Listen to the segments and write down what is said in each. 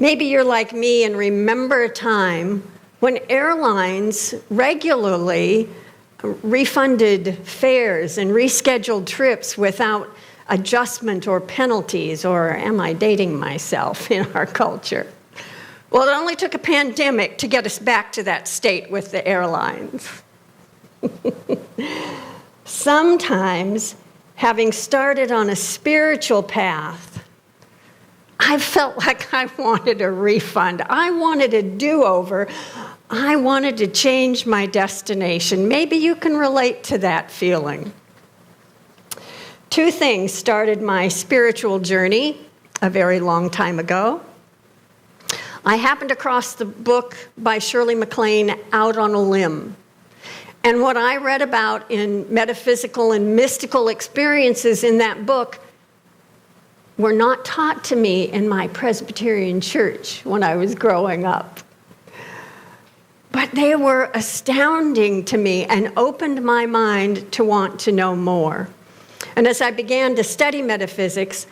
Maybe you're like me and remember a time when airlines regularly refunded fares and rescheduled trips without adjustment or penalties, or am I dating myself in our culture? Well, it only took a pandemic to get us back to that state with the airlines. Sometimes, having started on a spiritual path, I felt like I wanted a refund. I wanted a do-over. I wanted to change my destination. Maybe you can relate to that feeling. Two things started my spiritual journey a very long time ago. I happened across the book by Shirley MacLaine, Out on a Limb. And what I read about in metaphysical and mystical experiences in that book were not taught to me in my Presbyterian church when I was growing up. But they were astounding to me and opened my mind to want to know more. And as I began to study metaphysics,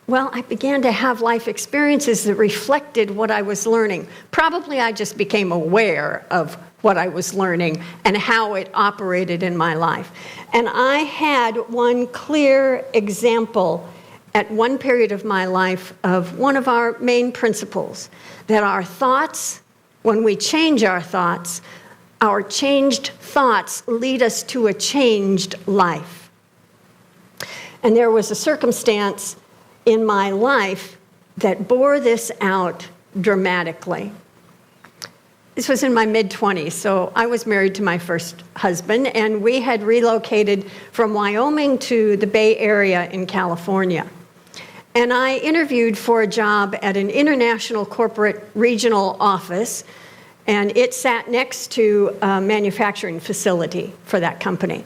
well, I began to have life experiences that reflected what I was learning. Probably I just became aware of what I was learning and how it operated in my life. And I had one clear example at one period of my life of one of our main principles, that our thoughts, when we change our changed thoughts lead us to a changed life. And there was a circumstance in my life that bore this out dramatically. This was in my mid-20s, so I was married to my first husband, and we had relocated from Wyoming to the Bay Area in California. And I interviewed for a job at an international corporate regional office, and it sat next to a manufacturing facility for that company.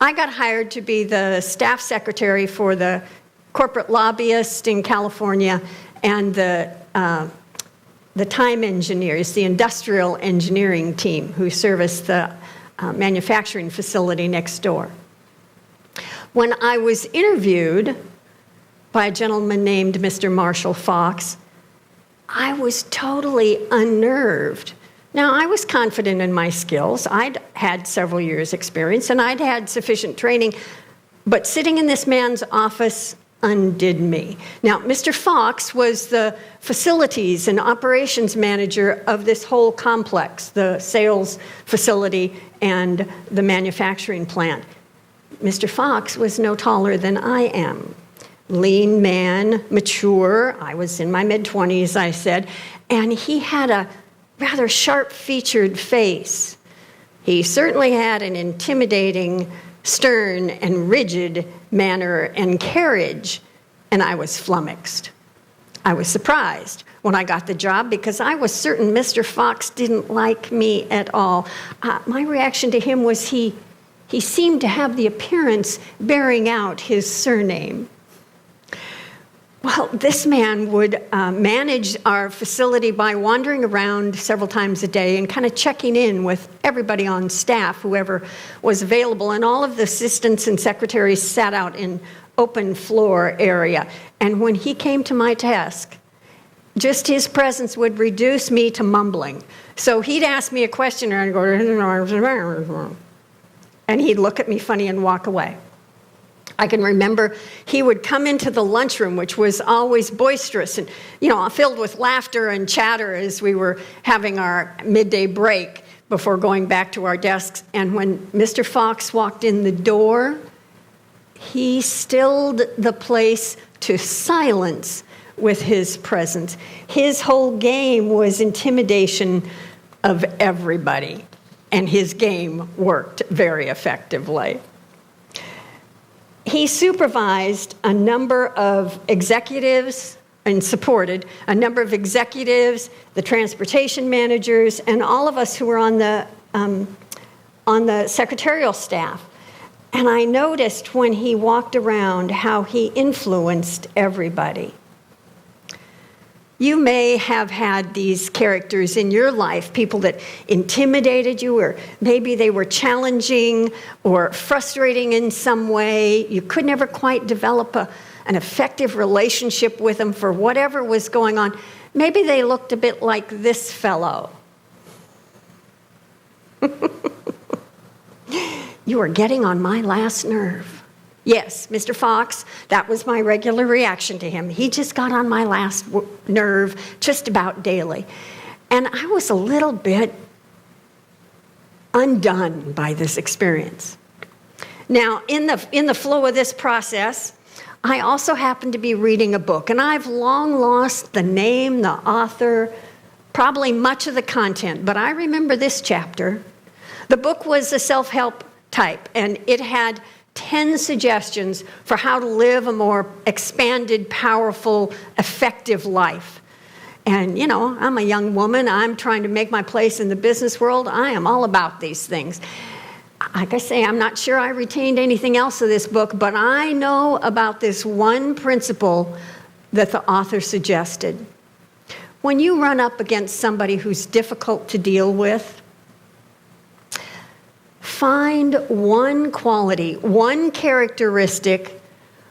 I got hired to be the staff secretary for the corporate lobbyist in California and the time engineers, the industrial engineering team who service the manufacturing facility next door. When I was interviewed by a gentleman named Mr. Marshall Fox, I was totally unnerved. Now, I was confident in my skills. I'd had several years' experience, and I'd had sufficient training, but sitting in this man's office undid me. Now, Mr. Fox was the facilities and operations manager of this whole complex, the sales facility and the manufacturing plant. Mr. Fox was no taller than I am. Lean man, mature. I was in my mid-20s, I said, and he had a rather sharp-featured face. He certainly had an intimidating, stern and rigid manner and carriage, and I was flummoxed. I was surprised when I got the job because I was certain Mr. Fox didn't like me at all. My reaction to him was he seemed to have the appearance bearing out his surname. Well, this man would manage our facility by wandering around several times a day and kind of checking in with everybody on staff, whoever was available. And all of the assistants and secretaries sat out in open floor area. And when he came to my desk, just his presence would reduce me to mumbling. So he'd ask me a question and I'd go, and he'd look at me funny and walk away. I can remember he would come into the lunchroom, which was always boisterous and, filled with laughter and chatter as we were having our midday break before going back to our desks. And when Mr. Fox walked in the door, he stilled the place to silence with his presence. His whole game was intimidation of everybody, and his game worked very effectively. He supervised a number of executives and supported a number of executives, the transportation managers, and all of us who were on the secretarial staff. And I noticed when he walked around how he influenced everybody. You may have had these characters in your life, people that intimidated you, or maybe they were challenging or frustrating in some way. You could never quite develop an effective relationship with them for whatever was going on. Maybe they looked a bit like this fellow. You are getting on my last nerve. Yes, Mr. Fox, that was my regular reaction to him. He just got on my last nerve just about daily. And I was a little bit undone by this experience. Now, in the flow of this process, I also happened to be reading a book, and I've long lost the name, the author, probably much of the content, but I remember this chapter. The book was a self-help type, and it had 10 suggestions for how to live a more expanded, powerful, effective life. And, you know, I'm a young woman. I'm trying to make my place in the business world. I am all about these things. Like I say, I'm not sure I retained anything else of this book, but I know about this one principle that the author suggested. When you run up against somebody who's difficult to deal with, find one quality, one characteristic,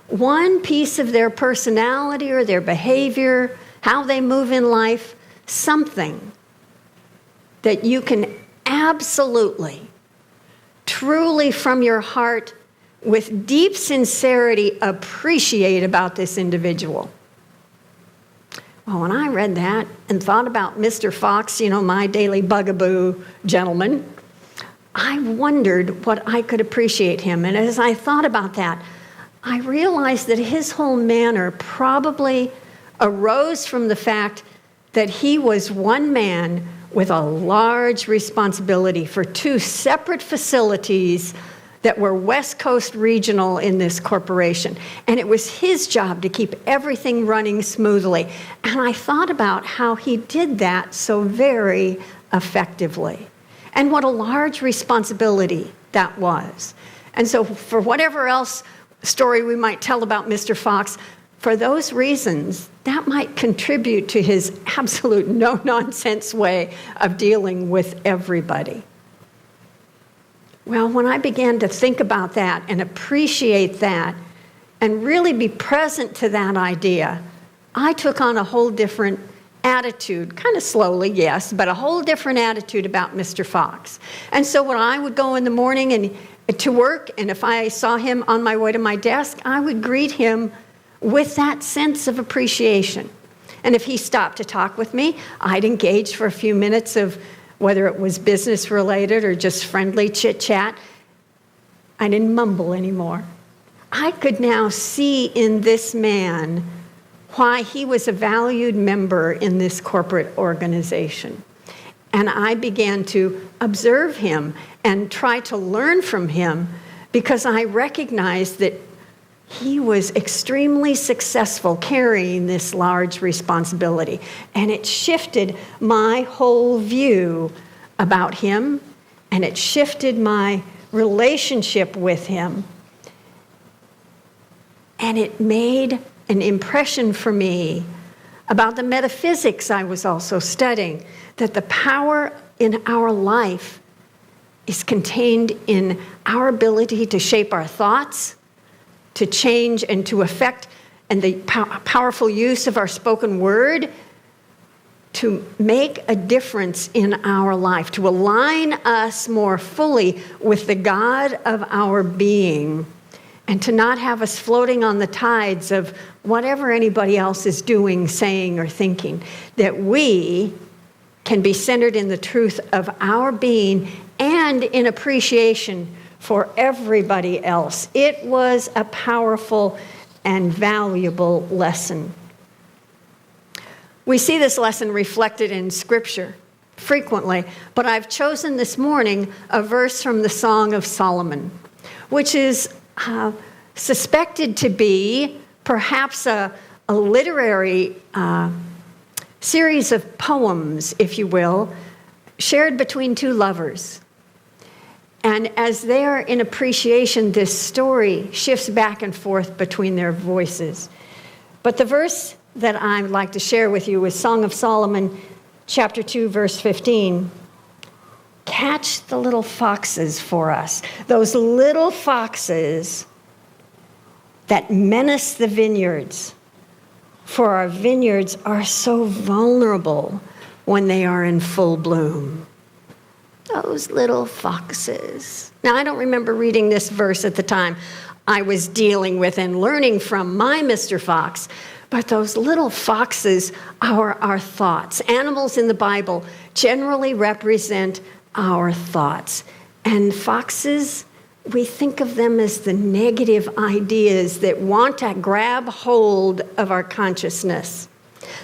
one piece of their personality or their behavior, how they move in life, something that you can absolutely, truly from your heart, with deep sincerity, appreciate about this individual. Well, when I read that and thought about Mr. Fox, you know, my daily bugaboo gentleman, I wondered what I could appreciate him. And as I thought about that, I realized that his whole manner probably arose from the fact that he was one man with a large responsibility for two separate facilities that were West Coast regional in this corporation. And it was his job to keep everything running smoothly. And I thought about how he did that so very effectively. And what a large responsibility that was. And so for whatever else story we might tell about Mr. Fox, for those reasons, that might contribute to his absolute no-nonsense way of dealing with everybody. Well, when I began to think about that and appreciate that and really be present to that idea, I took on a whole different attitude, kind of slowly, yes, but a whole different attitude about Mr. Fox. And so when I would go in the morning and to work, and if I saw him on my way to my desk, I would greet him with that sense of appreciation. And if he stopped to talk with me, I'd engage for a few minutes of whether it was business related or just friendly chit-chat. I didn't mumble anymore. I could now see in this man why he was a valued member in this corporate organization. And I began to observe him and try to learn from him because I recognized that he was extremely successful carrying this large responsibility. And it shifted my whole view about him, and it shifted my relationship with him. And it made an impression for me about the metaphysics I was also studying, that the power in our life is contained in our ability to shape our thoughts, to change and to affect, and the powerful use of our spoken word to make a difference in our life, to align us more fully with the God of our being, and to not have us floating on the tides of whatever anybody else is doing, saying, or thinking, that we can be centered in the truth of our being and in appreciation for everybody else. It was a powerful and valuable lesson. We see this lesson reflected in Scripture frequently, but I've chosen this morning a verse from the Song of Solomon, which is suspected to be perhaps a literary series of poems, if you will, shared between two lovers. And as they are in appreciation, this story shifts back and forth between their voices. But the verse that I'd like to share with you is Song of Solomon, chapter 2, verse 15. Catch the little foxes for us. Those little foxes that menace the vineyards. For our vineyards are so vulnerable when they are in full bloom. Those little foxes. Now, I don't remember reading this verse at the time I was dealing with and learning from my Mr. Fox, but those little foxes are our thoughts. Animals in the Bible generally represent our thoughts. And foxes, we think of them as the negative ideas that want to grab hold of our consciousness.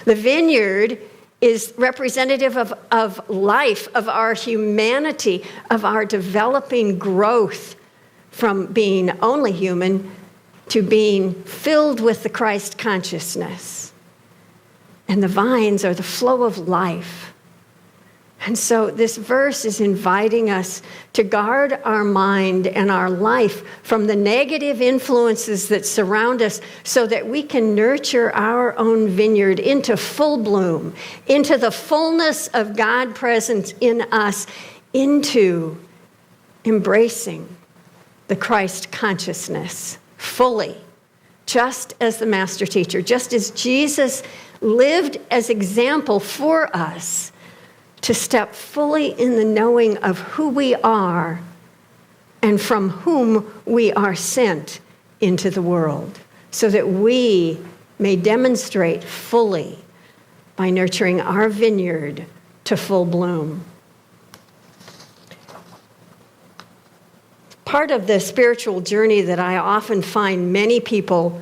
The vineyard is representative of life, of our humanity, of our developing growth from being only human to being filled with the Christ consciousness. And the vines are the flow of life. And so this verse is inviting us to guard our mind and our life from the negative influences that surround us so that we can nurture our own vineyard into full bloom, into the fullness of God present in us, into embracing the Christ consciousness fully, just as the master teacher, just as Jesus lived as example for us, to step fully in the knowing of who we are and from whom we are sent into the world, so that we may demonstrate fully by nurturing our vineyard to full bloom. Part of the spiritual journey that I often find many people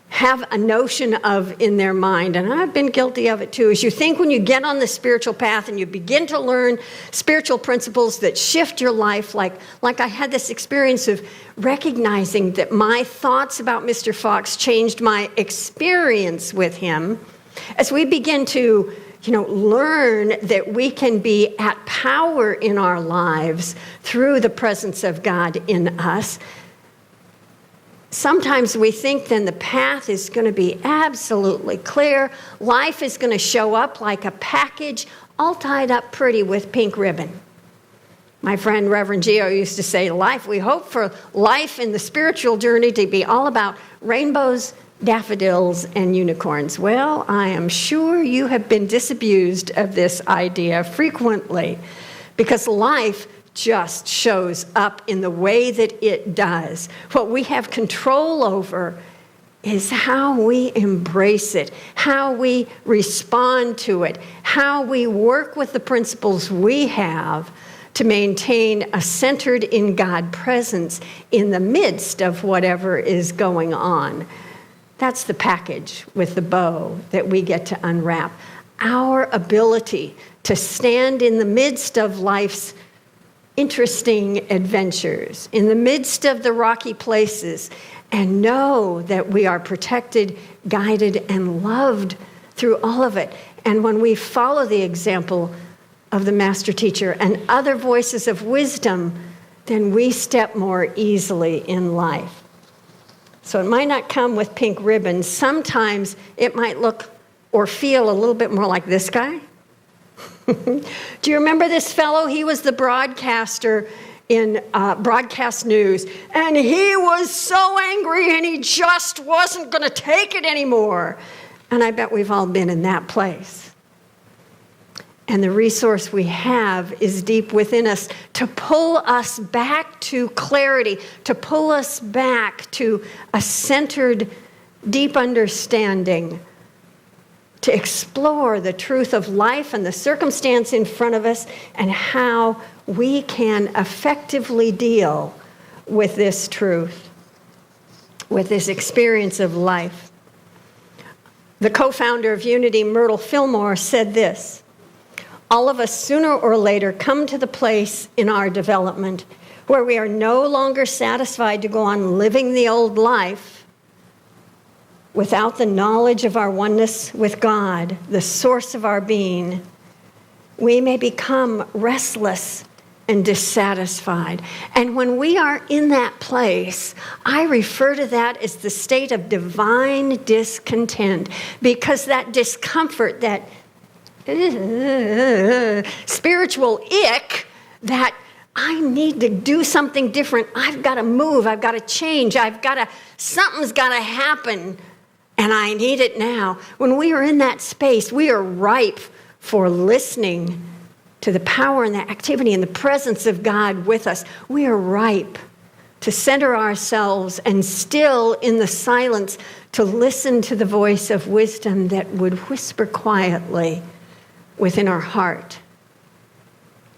have a notion of in their mind, and I've been guilty of it too, is you think when you get on the spiritual path and you begin to learn spiritual principles that shift your life, like I had this experience of recognizing that my thoughts about Mr. Fox changed my experience with him. As we begin to learn that we can be at power in our lives through the presence of God in us, sometimes we think then the path is going to be absolutely clear. Life is going to show up like a package all tied up pretty with pink ribbon. My friend Reverend Gio used to say, we hope for life in the spiritual journey to be all about rainbows, daffodils, and unicorns. Well, I am sure you have been disabused of this idea frequently, because life just shows up in the way that it does. What we have control over is how we embrace it, how we respond to it, how we work with the principles we have to maintain a centered in God presence in the midst of whatever is going on. That's the package with the bow that we get to unwrap. Our ability to stand in the midst of life's interesting adventures, in the midst of the rocky places, and know that we are protected, guided, and loved through all of it. And when we follow the example of the master teacher and other voices of wisdom, then we step more easily in life. So it might not come with pink ribbons. Sometimes it might look or feel a little bit more like this guy. Do you remember this fellow? He was the broadcaster in broadcast news, and he was so angry and he just wasn't going to take it anymore. And I bet we've all been in that place. And the resource we have is deep within us to pull us back to clarity, to pull us back to a centered, deep understanding, to explore the truth of life and the circumstance in front of us and how we can effectively deal with this truth, with this experience of life. The co-founder of Unity, Myrtle Fillmore, said this: all of us sooner or later come to the place in our development where we are no longer satisfied to go on living the old life without the knowledge of our oneness with God, the source of our being. We may become restless and dissatisfied. And when we are in that place, I refer to that as the state of divine discontent, because that discomfort, that spiritual ick, that I need to do something different. I've got to move. I've got to change. Something's got to happen. and I need it now. When we are in that space, we are ripe for listening to the power and the activity and the presence of God with us. We are ripe to center ourselves and still in the silence to listen to the voice of wisdom that would whisper quietly within our heart,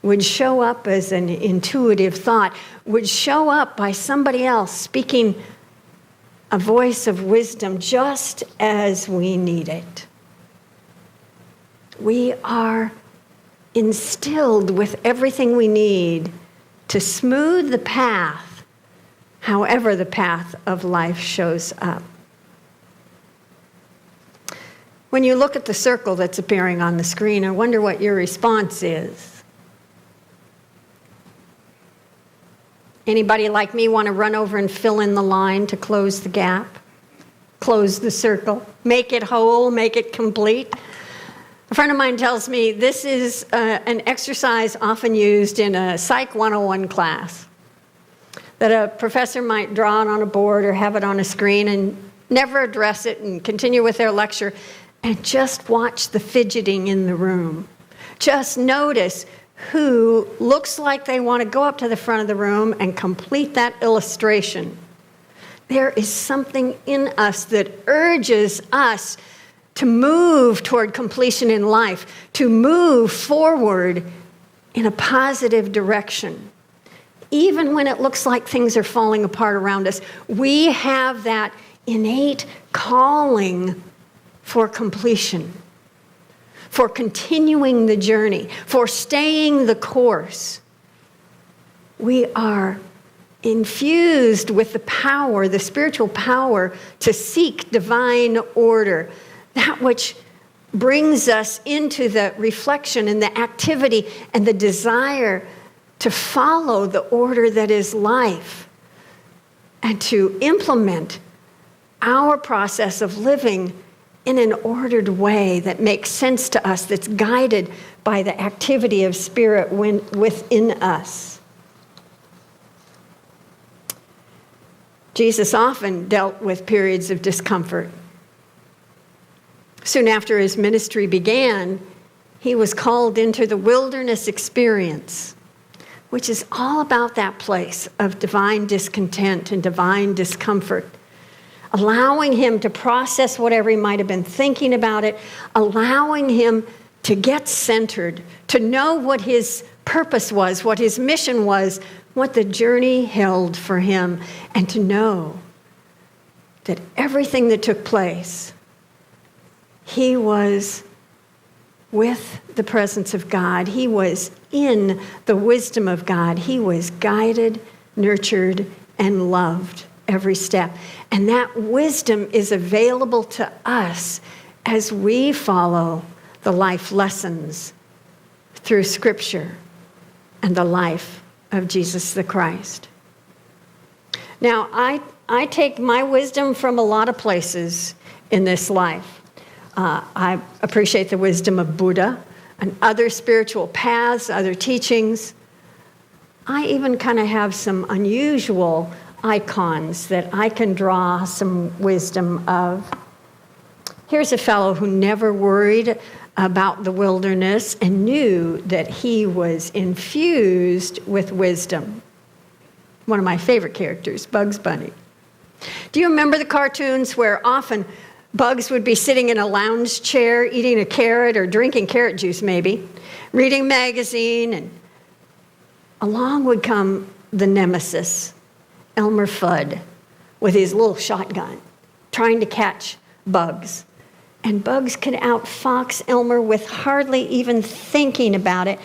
would show up as an intuitive thought, would show up by somebody else speaking a voice of wisdom just as we need it. We are instilled with everything we need to smooth the path, however the path of life shows up. When you look at the circle that's appearing on the screen, I wonder what your response is. Anybody like me want to run over and fill in the line to close the gap? Close the circle? Make it whole? Make it complete? A friend of mine tells me this is an exercise often used in a Psych 101 class, that a professor might draw it on a board or have it on a screen and never address it and continue with their lecture and just watch the fidgeting in the room. Just notice who looks like they want to go up to the front of the room and complete that illustration. There is something in us that urges us to move toward completion in life, to move forward in a positive direction. Even when it looks like things are falling apart around us, we have that innate calling for completion, for continuing the journey, for staying the course. We are infused with the power, the spiritual power, to seek divine order, that which brings us into the reflection and the activity and the desire to follow the order that is life and to implement our process of living in an ordered way that makes sense to us, that's guided by the activity of spirit within us. Jesus often dealt with periods of discomfort. Soon after his ministry began, he was called into the wilderness experience, which is all about that place of divine discontent and divine discomfort, allowing him to process whatever he might have been thinking about it, allowing him to get centered, to know what his purpose was, what his mission was, what the journey held for him, and to know that everything that took place, he was with the presence of God. He was in the wisdom of God. He was guided, nurtured, and loved every step. And that wisdom is available to us as we follow the life lessons through Scripture and the life of Jesus the Christ. Now, I take my wisdom from a lot of places in this life. I appreciate the wisdom of Buddha and other spiritual paths, other teachings. I even kind of have some unusual icons that I can draw some wisdom of. Here's a fellow who never worried about the wilderness and knew that he was infused with wisdom. One of my favorite characters, Bugs Bunny. Do you remember the cartoons where often Bugs would be sitting in a lounge chair, eating a carrot or drinking carrot juice maybe, reading a magazine, and along would come the nemesis, Elmer Fudd, with his little shotgun, trying to catch Bugs. And Bugs could outfox Elmer with hardly even thinking about it.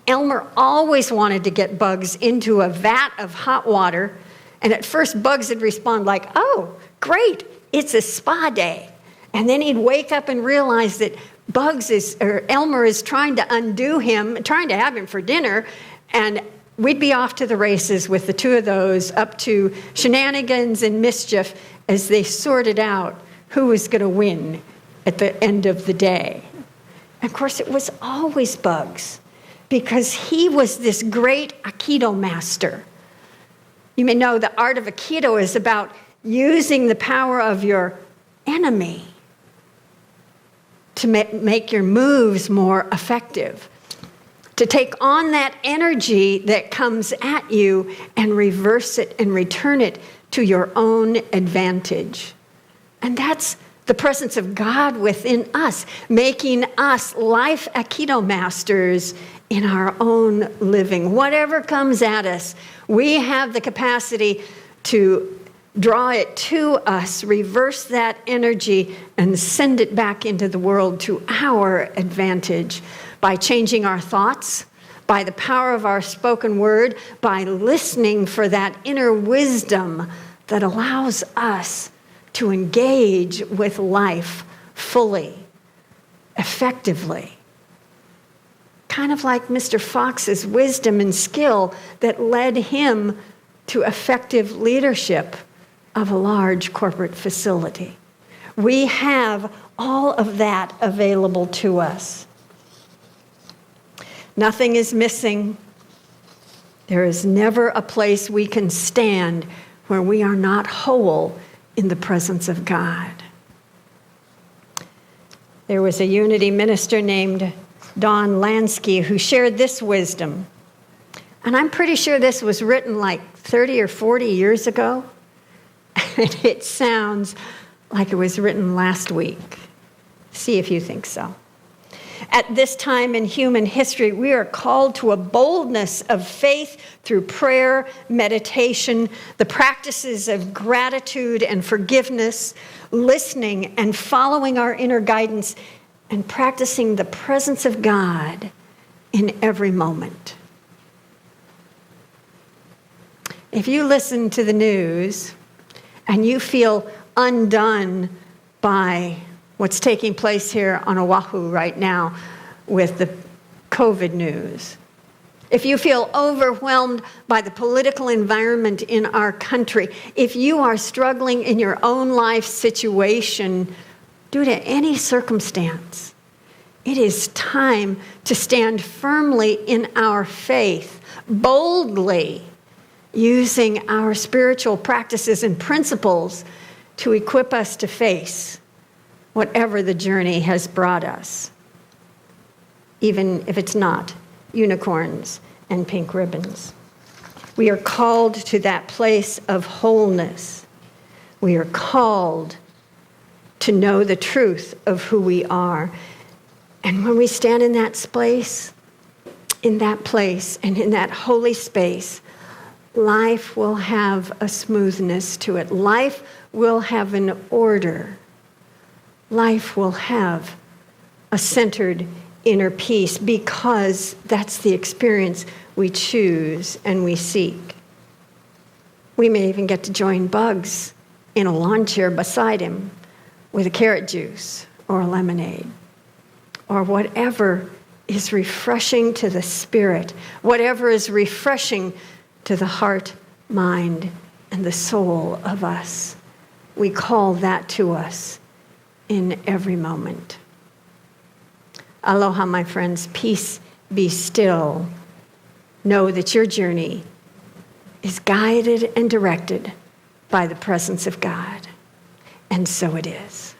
Elmer always wanted to get Bugs into a vat of hot water, and at first Bugs would respond like, "Oh, great, it's a spa day." And then he'd wake up and realize that Elmer is trying to undo him, trying to have him for dinner, and we'd be off to the races with the two of those, up to shenanigans and mischief as they sorted out who was going to win at the end of the day. And of course, it was always Bugs, because he was this great Aikido master. You may know the art of Aikido is about using the power of your enemy to make your moves more effective, to take on that energy that comes at you and reverse it and return it to your own advantage. And that's the presence of God within us, making us life Aikido masters in our own living. Whatever comes at us, we have the capacity to draw it to us, reverse that energy, and send it back into the world to our advantage by changing our thoughts, by the power of our spoken word, by listening for that inner wisdom that allows us to engage with life fully, effectively. Kind of like Mr. Fox's wisdom and skill that led him to effective leadership of a large corporate facility. We have all of that available to us. Nothing is missing. There is never a place we can stand where we are not whole in the presence of God. There was a Unity minister named Don Lansky who shared this wisdom. And I'm pretty sure this was written like 30 or 40 years ago. And it sounds like it was written last week. See if you think so. At this time in human history, we are called to a boldness of faith through prayer, meditation, the practices of gratitude and forgiveness, listening and following our inner guidance, and practicing the presence of God in every moment. If you listen to the news and you feel undone by what's taking place here on Oahu right now with the COVID news, if you feel overwhelmed by the political environment in our country, if you are struggling in your own life situation due to any circumstance, it is time to stand firmly in our faith, boldly using our spiritual practices and principles to equip us to face whatever the journey has brought us, even if it's not unicorns and pink ribbons. We are called to that place of wholeness. We are called to know the truth of who we are. And when we stand in that place, and in that holy space, life will have a smoothness to it. Life will have an order. Life will have a centered inner peace, because that's the experience we choose and we seek. We may even get to join Bugs in a lawn chair beside him with a carrot juice or a lemonade, or whatever is refreshing to the spirit, whatever is refreshing to the heart, mind, and the soul of us. We call that to us in every moment. Aloha, my friends. Peace be still. Know that your journey is guided and directed by the presence of God. And so it is.